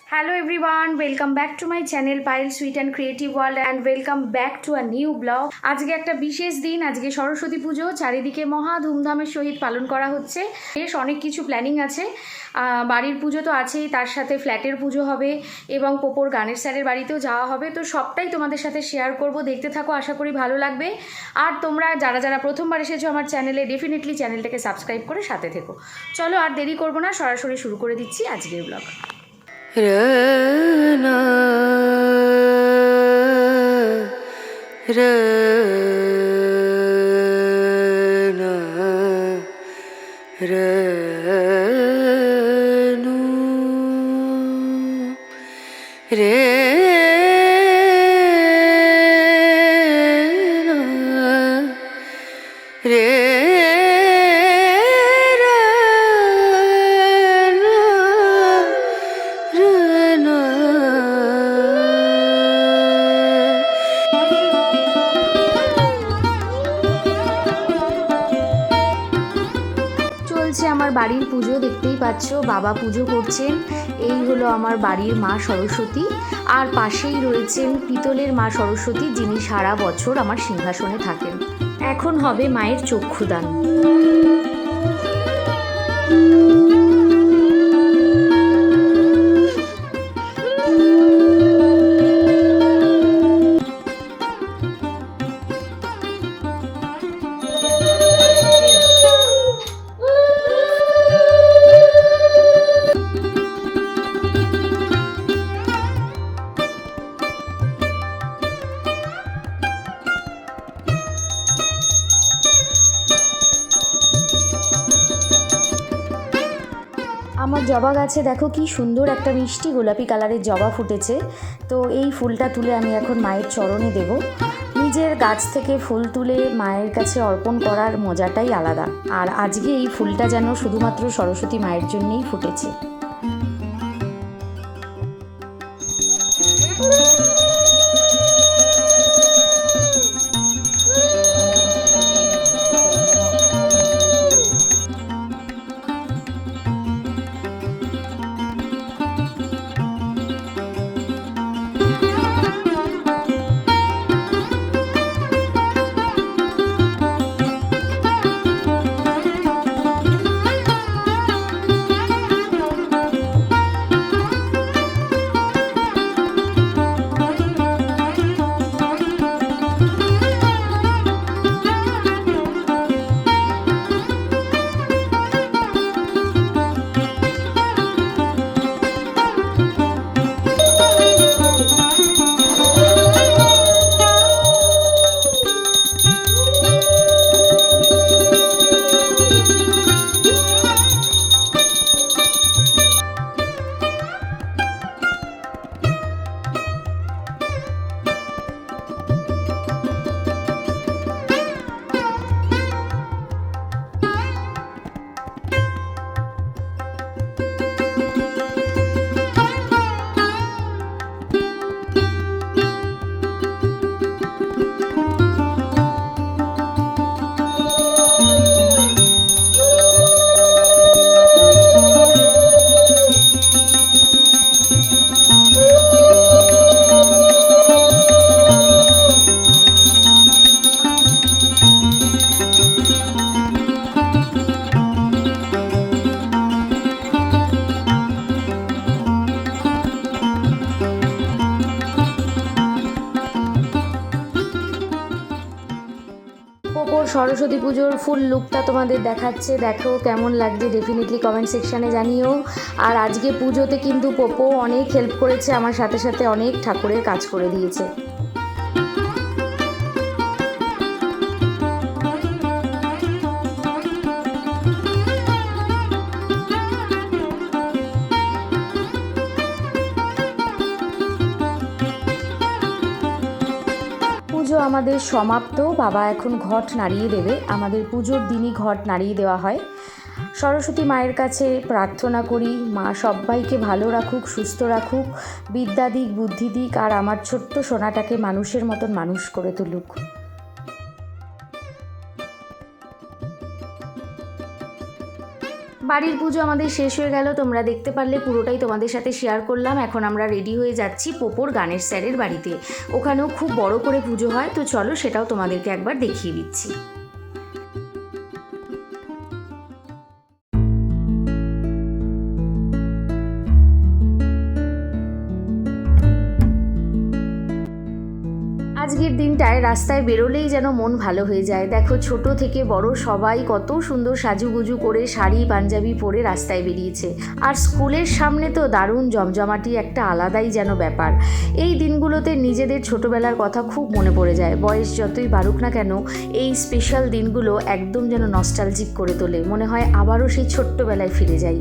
Hello everyone, welcome back to my channel Payal Sweet and Creative World and welcome back to a new vlog. আজকে একটা বিশেষ দিন, আজকে সরস্বতী পুজো চারিদিকে মহা ধুমধামের সহিত পালন করা হচ্ছে। বেশ অনেক কিছু প্ল্যানিং আছে, বাড়ির পুজো তো আছেই, তার সাথে ফ্ল্যাটের পুজো হবে এবং পোপোর গানের স্যারের বাড়িতেও যাওয়া হবে। তো সবটাই তোমাদের সাথে শেয়ার করব, দেখতে থাকো, আশা করি ভালো লাগবে। আর তোমরা যারা প্রথমবার এসেছো আমার চ্যানেলে, ডেফিনেটলি চ্যানেলটাকে সাবস্ক্রাইব করে সাথে থেকো। চলো আর দেরি করব না, সরাসরি শুরু করে দিচ্ছি আজকের blog. Rana Rana Ranu Rana আমার বাড়ির পুজো দেখতেই পাচ্ছ, বাবা পুজো করছেন। এই হলো আমার বাড়ির মা সরস্বতী, আর পাশেই রয়েছেন পিতলের মা সরস্বতী, যিনি সারা বছর আমার সিংহাসনে থাকেন। এখন হবে মায়ের চক্ষুদান। আমার জবা গাছে দেখো কি সুন্দর একটা মিষ্টি গোলাপি কালারের জবা ফুটেছে। তো এই ফুলটা তুলে আমি এখন মায়ের চরণে দেব। নিজের গাছ থেকে ফুল তুলে মায়ের কাছে অর্পণ করার মজাটাই আলাদা। আর আজকে এই ফুলটা যেন শুধুমাত্র সরস্বতী মায়ের জন্যই ফুটেছে। সরস্বতী পুজোর ফুল লুকটা তোমাদের দেখাচ্ছে, দেখো কেমন লাগছে, ডেফিনেটলি কমেন্ট সেকশানে জানিও। আর আজকে পুজোতে কিন্তু পোপো অনেক হেল্প করেছে, আমার সাথে সাথে অনেক ঠাকুরের কাজ করে দিয়েছে। পুজো আমাদের সমাপ্ত, বাবা এখন ঘট নাড়িয়ে দেবে। আমাদের পুজোর দিনই ঘট নাড়িয়ে দেওয়া হয়। সরস্বতী মায়ের কাছে প্রার্থনা করি, মা সবাইকে ভালো রাখুক, সুস্থ রাখুক, বিদ্যা দিক, বুদ্ধি দিক, আর আমার ছোট্ট সোনাটাকে মানুষের মতন মানুষ করে তুলুক। বাড়ির পুজো আমাদের শেষ হয়ে গেল, তোমরা দেখতে পারলে পুরোটাই তোমাদের সাথে শেয়ার করলাম। এখন আমরা রেডি হয়ে যাচ্ছি পোপোর গানের স্যারের বাড়িতে। ওখানেও খুব বড় করে পুজো হয়, তো চলো সেটাও তোমাদেরকে একবার দেখিয়ে দিচ্ছি। আজকের দিনটায় রাস্তায় বেরোলেই যেন মন ভালো হয়ে যায়। দেখো ছোট থেকে বড় সবাই কত সুন্দর সাজুগুজু করে শাড়ি পাঞ্জাবি পরে রাস্তায় বেরিয়েছে। আর স্কুলের সামনে তো দারুণ জমজমাটি, একটা আলাদাই যেন ব্যাপার। এই দিনগুলোতে নিজেদের ছোটবেলার কথা খুব মনে পড়ে যায়। বয়স যতই বাড়ুক না কেন, এই স্পেশাল দিনগুলো একদম যেন নস্টালজিক করে তোলে। মনে হয় আবারও সেই ছোট্টবেলায় ফিরে যাই।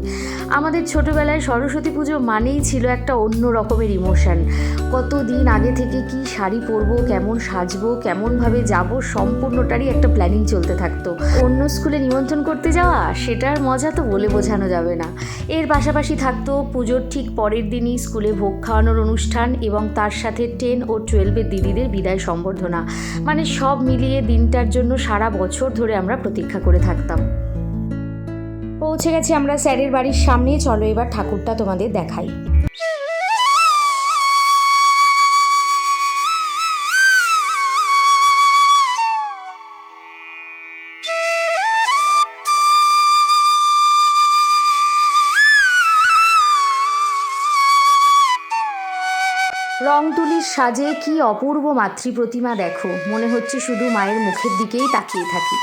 আমাদের ছোটবেলায় সরস্বতী পুজো মানেই ছিল একটা অন্য রকমের ইমোশন। কত দিন আগে থেকে কি শাড়ি পরবো, কেমন সাজবো, কেমনভাবে যাব, সম্পূর্ণটারই একটা প্ল্যানিং চলতে থাকতো। অন্য স্কুলে নিমন্ত্রণ করতে যাওয়া, সেটার মজা তো বলে বোঝানো যাবে না। এর পাশাপাশি থাকতো পুজোর ঠিক পরের দিনই স্কুলে ভোগ খাওয়ানোর অনুষ্ঠান এবং তার সাথে 10 ও 12-এর দিদিদের বিদায় সম্বর্ধনা। মানে সব মিলিয়ে দিনটার জন্য সারা বছর ধরে আমরা প্রতীক্ষা করে থাকতাম। পৌঁছে গেছি আমরা স্যারের বাড়ির সামনে। চলো এবার ঠাকুরটা তোমাদের দেখাই। রং তুলির সাজে কি অপূর্ব মাতৃ প্রতিমা, দেখো মনে হচ্ছে শুধু মায়ের মুখের দিকেই তাকিয়ে থাকি।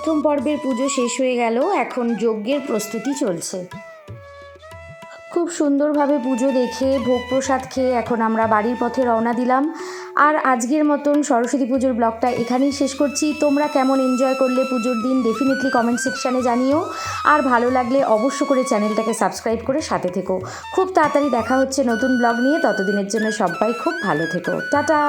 প্রথম পর্বের পুজো শেষ হয়ে গেল, এখন যজ্ঞের প্রস্তুতি চলছে। খুব সুন্দরভাবে পুজো দেখে ভোগ প্রসাদ খেয়ে এখন আমরা বাড়ির পথে রওনা দিলাম। আর আজকের মতন সরস্বতী পুজোর ব্লগটা এখানেই শেষ করছি। তোমরা কেমন এনজয় করলে পুজোর দিন ডেফিনেটলি কমেন্ট সেকশানে জানিও। আর ভালো লাগলে অবশ্য করে চ্যানেলটাকে সাবস্ক্রাইব করে সাথে থেকো। খুব তাড়াতাড়ি দেখা হচ্ছে নতুন ব্লগ নিয়ে। ততদিনের জন্য সবাই খুব ভালো থেকো। টাটা।